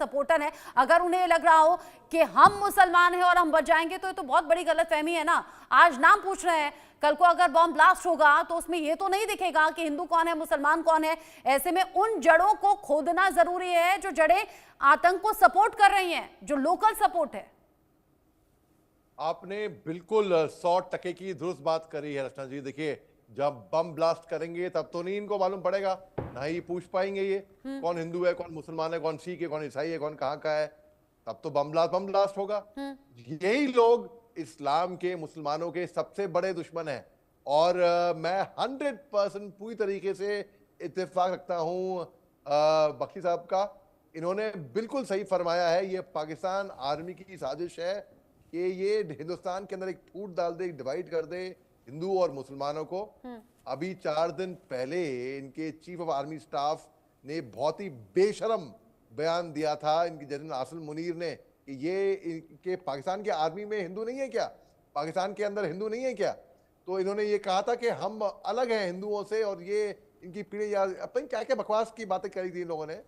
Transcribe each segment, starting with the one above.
Supporter है, अगर उन्हें लग रहा हो कि हम मुसलमान हैं और हम बच जाएंगे, तो ये तो बहुत बड़ी गलतफहमी है ना। आज नाम पूछ रहे हैं, कल को अगर बॉम्ब ब्लास्ट होगा तो उसमें ये तो नहीं दिखेगा कि हिंदू कौन है मुसलमान कौन है। ऐसे में उन जड़ों को खोदना जरूरी है जो जड़ें आतंक को सपोर्ट कर रही हैं, जो लोकल सपोर्ट है। आपने बिल्कुल 100% की दुरुस्त बात करी है रचना जी। देखिए, जब बम ब्लास्ट करेंगे तब तो नहीं इनको मालूम पड़ेगा, ना ही पूछ पाएंगे ये कौन हिंदू है, कौन मुसलमान है, कौन सिख है, कौन ईसाई है, कौन कहाँ का है। तब तो बम ब्लास्ट होगा। यही लोग इस्लाम के, मुसलमानों के सबसे बड़े दुश्मन हैं। और मैं 100% पूरी तरीके से इत्तेफाक रखता हूँ बख्शी साहब का। इन्होंने बिल्कुल सही फरमाया है। ये पाकिस्तान आर्मी की साजिश है कि ये हिंदुस्तान के अंदर एक फूट डाल दे, डिवाइड कर दे हिंदू और मुसलमानों को। अभी 4 दिन पहले इनके चीफ ऑफ आर्मी स्टाफ ने बहुत ही बेशरम बयान दिया था, इनके जनरल आसिम मुनीर ने, कि ये इनके पाकिस्तान के आर्मी में हिंदू नहीं है क्या, पाकिस्तान के अंदर हिंदू नहीं है क्या। तो इन्होंने ये कहा था कि हम अलग हैं हिंदुओं से, और ये इनकी पीढ़ी यार अपनी क्या क्या बकवास की बातें करी थी इन लोगों ने।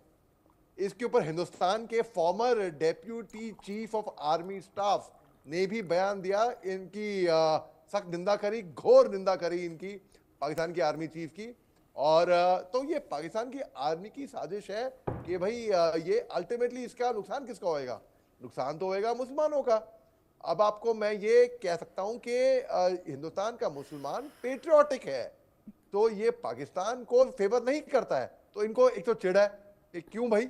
इसके ऊपर हिंदुस्तान के farmer deputy chief of army staff ने भी बयान दिया, इनकी सख्त निंदा करी, घोर निंदा करी इनकी पाकिस्तान की आर्मी चीफ की। और तो ये पाकिस्तान की आर्मी की साजिश है कि भाई ये अल्टीमेटली इसका नुकसान किसका होएगा, नुकसान तो होएगा मुसलमानों का। अब आपको मैं ये कह सकता हूं कि हिंदुस्तान का मुसलमान पेट्रियोटिक है, तो ये पाकिस्तान को फेवर नहीं करता है। तो इनको एक तो चिढ़ है कि क्यों भाई,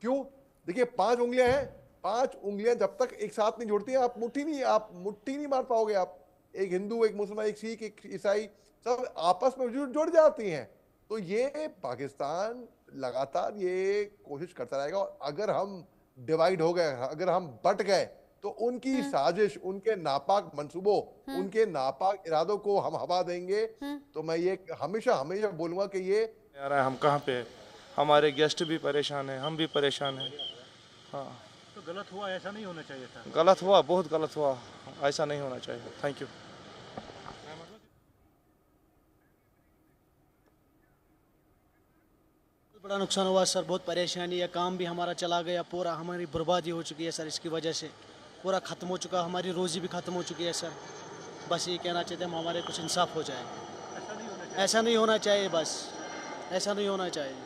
क्यों। देखिए 5 उंगलियां हैं, 5 उंगलियां जब तक एक साथ नहीं जुड़ती हैं आप मुट्ठी नहीं मार पाओगे। आप एक हिंदू, एक मुसलमान, एक सिख, एक ईसाई, सब आपस में जुड़ जाती हैं। तो ये पाकिस्तान लगातार ये कोशिश करता रहेगा। और अगर हम डिवाइड हो गए, अगर हम बट गए, तो उनकी साजिश, उनके नापाक मंसूबों, उनके नापाक इरादों को हम हवा देंगे। तो मैं ये हमेशा हमेशा बोलूंगा कि ये यार हम कहाँ पे, हमारे गेस्ट भी परेशान हैं, हम भी परेशान हैं। हाँ तो गलत हुआ, ऐसा नहीं होना चाहिए था। गलत हुआ, बहुत गलत हुआ, ऐसा नहीं होना चाहिए। Thank you. बड़ा नुकसान हुआ सर, बहुत परेशानी है, काम भी हमारा चला गया, पूरा हमारी बर्बादी हो चुकी है सर। इसकी वजह से पूरा ख़त्म हो चुका, हमारी रोज़ी भी ख़त्म हो चुकी है सर। बस ये कहना चाहते हैं हम, हमारे कुछ इंसाफ हो जाए। ऐसा नहीं होना चाहिए, बस ऐसा नहीं होना चाहिए।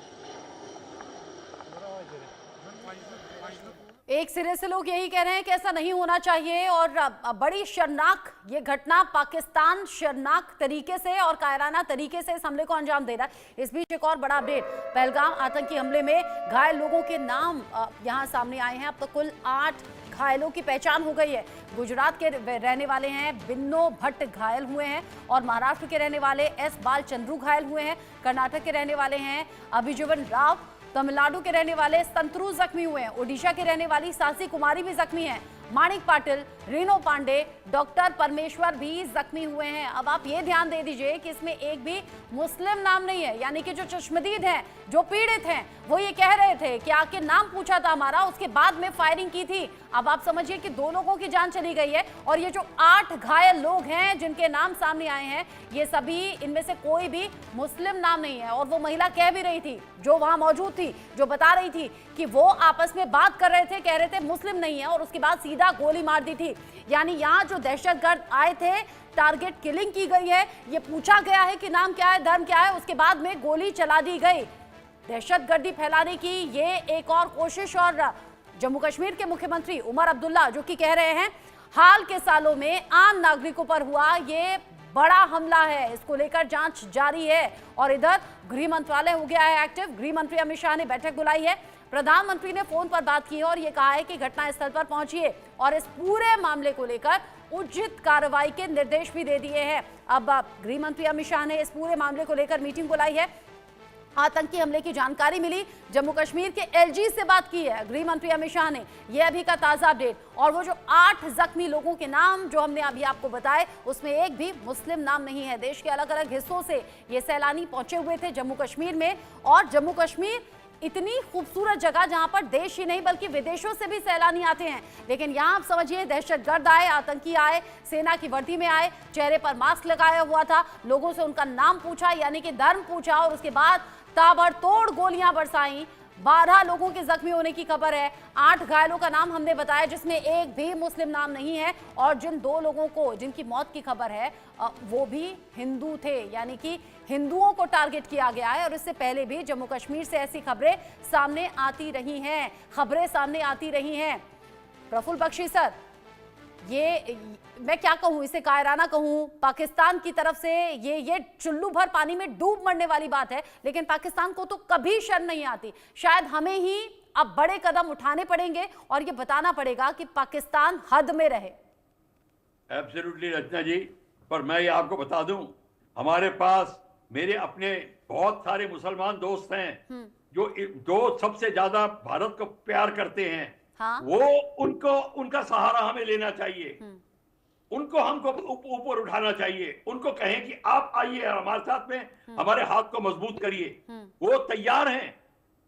एक सिरे से लोग यही कह रहे हैं कि ऐसा नहीं होना चाहिए। और बड़ी शर्मनाक ये घटना, पाकिस्तान शर्मनाक तरीके से और कायराना तरीके से इस हमले को अंजाम दे रहा है। इस बीच एक और बड़ा अपडेट, पहलगाम आतंकी हमले में घायल लोगों के नाम यहां सामने आए हैं। अब तक कुल 8 घायलों की पहचान हो गई है। गुजरात के रहने वाले हैं बिन्नो भट्ट घायल हुए हैं, और महाराष्ट्र के रहने वाले एस बालचंद्रू घायल हुए हैं। कर्नाटक के रहने वाले हैं अभिजीवन राव, तमिलनाडु के रहने वाले संतरू जख्मी हुए हैं। ओडिशा के रहने वाली सासी कुमारी भी जख्मी हैं। माणिक पाटिल, रीनो पांडे, डॉक्टर परमेश्वर भी जख्मी हुए हैं। अब आप ये ध्यान दे दीजिए कि इसमें एक भी मुस्लिम नाम नहीं है, यानी कि जो चश्मदीद हैं, जो पीड़ित हैं, वो ये कह रहे थे कि आखिर नाम पूछा था हमारा, उसके बाद में फायरिंग की थी। अब आप समझिए कि 2 लोगों की जान चली गई है। और ये जो 8 घायल लोग हैं जिनके नाम सामने आए हैं, ये सभी, इनमें से कोई भी मुस्लिम नाम नहीं है। और वो महिला कह भी रही थी, जो वहां मौजूद थी, जो बता रही थी कि वो आपस में बात कर रहे थे, कह रहे थे मुस्लिम नहीं है, और उसके बाद सीधा गोली मार दी थी। यानी यहाँ जो दहशतगर्द आए थे, टारगेट किलिंग की गई है। ये पूछा गया है कि नाम क्या है, धर्म क्या है, उसके बाद में गोली चला दी गई। दहशतगर्दी फैलाने की ये एक और कोशिश। और जम्मू कश्मीर के मुख्यमंत्री उमर अब्दुल्ला जो कि कह रहे हैं हाल के सालों में आम नागरिकों पर हुआ ये बड़ा हमला है, इसको लेकर जांच जारी है। और इधर गृह मंत्रालय हो गया है एक्टिव। गृह मंत्री अमित शाह ने बैठक बुलाई है, प्रधानमंत्री ने फोन पर बात की है और ये कहा है कि घटनास्थल पर पहुंचिए और इस पूरे मामले को लेकर उचित कार्रवाई के निर्देश भी दे दिए हैं। अब गृह मंत्री अमित शाह ने इस पूरे मामले को लेकर मीटिंग बुलाई है। आतंकी हमले की जानकारी मिली, जम्मू कश्मीर के एलजी से बात की है गृह मंत्री अमित शाह ने। यह अभी का ताजा अपडेट। और वो जो 8 जख्मी लोगों के नाम जो हमने अभी आपको बताए, उसमें एक भी मुस्लिम नाम नहीं है। देश के अलग अलग हिस्सों से ये सैलानी पहुंचे हुए थे जम्मू कश्मीर में। और जम्मू कश्मीर इतनी खूबसूरत जगह जहां पर देश ही नहीं बल्कि विदेशों से भी सैलानी आते हैं, लेकिन यहां आप समझिए दहशतगर्द आए, आतंकी आए, सेना की वर्दी में आए, चेहरे पर मास्क लगाया हुआ था, लोगों से उनका नाम पूछा यानी कि धर्म पूछा, और उसके बाद ताबड़तोड़ गोलियां बरसाई, 12 लोगों के जख्मी होने की खबर है। 8 घायलों का नाम हमने बताया, जिसमें एक भी मुस्लिम नाम नहीं है। और जिन 2 लोगों को जिनकी मौत की खबर है वो भी हिंदू थे, यानी कि हिंदुओं को टारगेट किया गया है। और इससे पहले भी जम्मू कश्मीर से ऐसी खबरें सामने आती रही हैं। प्रफुल्ल बख्शी सर, ये मैं क्या कहूं, इसे कायराना कहूं, पाकिस्तान की तरफ से ये चुल्लू भर पानी में डूब मरने वाली बात है, लेकिन पाकिस्तान को तो कभी शर्म नहीं आती। शायद हमें ही अब बड़े कदम उठाने पड़ेंगे और ये बताना पड़ेगा कि पाकिस्तान हद में रहे। एब्सोल्युटली रचना जी, पर मैं ये आपको बता दूं, हमारे पास मेरे अपने बहुत सारे मुसलमान दोस्त हैं जो सबसे ज्यादा भारत को प्यार करते हैं। हाँ? वो उनका सहारा हमें लेना चाहिए, उनको हमको ऊपर उठाना चाहिए, उनको कहें कि आप आइए हमारे साथ में, हमारे हाथ को मजबूत करिए। वो तैयार हैं।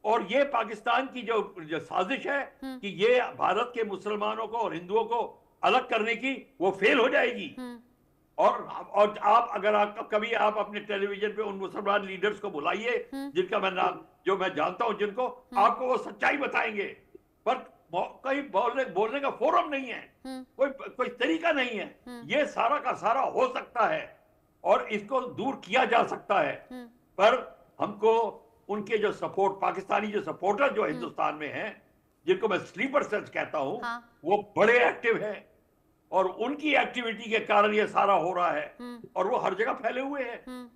और ये पाकिस्तान की जो साजिश है कि ये भारत के मुसलमानों को और हिंदुओं को अलग करने की, वो फेल हो जाएगी। और आप अगर कभी आप अपने टेलीविजन पे उन मुसलमान लीडर्स को बुलाइए जिनका मैं नाम जो मैं जानता हूं, जिनको आपको वो सच्चाई बताएंगे। पर कहीं बोलने का फोरम नहीं है, कोई तरीका नहीं है। ये सारा का सारा हो सकता है और इसको दूर किया जा सकता है। पर हमको उनके जो सपोर्ट, पाकिस्तानी जो सपोर्टर जो हिंदुस्तान में हैं, जिनको मैं स्लीपर सेल्स कहता हूं, वो बड़े एक्टिव हैं और उनकी एक्टिविटी के कारण ये सारा हो रहा है। और वो हर जगह फैले हुए हैं।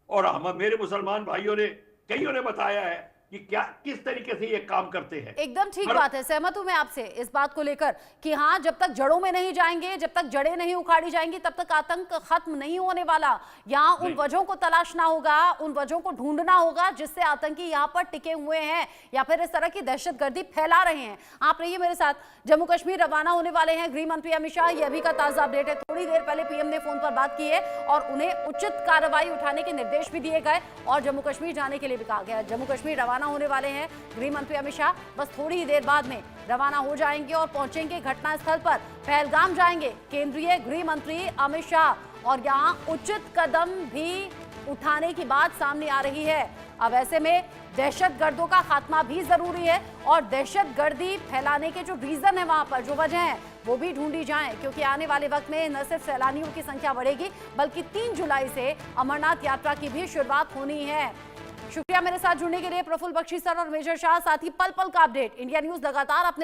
और मेरे मुसलमान भाइयों ने, कईयों ने बताया है कि किस तरीके से ये काम करते हैं। एकदम ठीक बात है, सहमत हूं मैं आपसे इस बात को लेकर कि हाँ, जब तक जड़ों में नहीं जाएंगे, जब तक जड़ें नहीं उखाड़ी जाएंगी, तब तक आतंक खत्म नहीं होने वाला। यहाँ उन वजहों को तलाशना होगा, उन वजहों को ढूंढना होगा जिससे आतंकी यहाँ पर टिके हुए हैं या फिर इस तरह की दहशतगर्दी फैला रहे हैं। आप रहिए मेरे साथ। जम्मू कश्मीर रवाना होने वाले हैं गृह मंत्री अमित शाह, ये अभी का ताजा अपडेट है। थोड़ी देर पहले पीएम ने फोन पर बात की है और उन्हें उचित कार्रवाई उठाने के निर्देश भी दिए गए और जम्मू कश्मीर जाने के लिए भी कहा गया। जम्मू कश्मीर रवाना होने वाले हैं गृह मंत्री अमित शाह, बस थोड़ी ही देर बाद में रवाना हो जाएंगे और पहुंचेंगे घटनास्थल पर। पहलगाम जाएंगे केंद्रीय गृह मंत्री अमित शाह और यहां उचित कदम भी उठाने की बात सामने आ रही है। अब ऐसे में दहशतगर्दों का खात्मा भी जरूरी है और दहशतगर्दी फैलाने के जो रीजन है, वहां पर जो वजह है, वो भी ढूंढी जाएं, क्योंकि आने वाले वक्त में न सिर्फ सैलानियों की संख्या बढ़ेगी बल्कि 3 जुलाई से अमरनाथ यात्रा की भी शुरुआत होनी है। शुक्रिया मेरे साथ जुड़ने के लिए प्रफुल्ल बख्शी सर और मेजर शाह। साथ ही पल पल का अपडेट इंडिया न्यूज लगातार अपने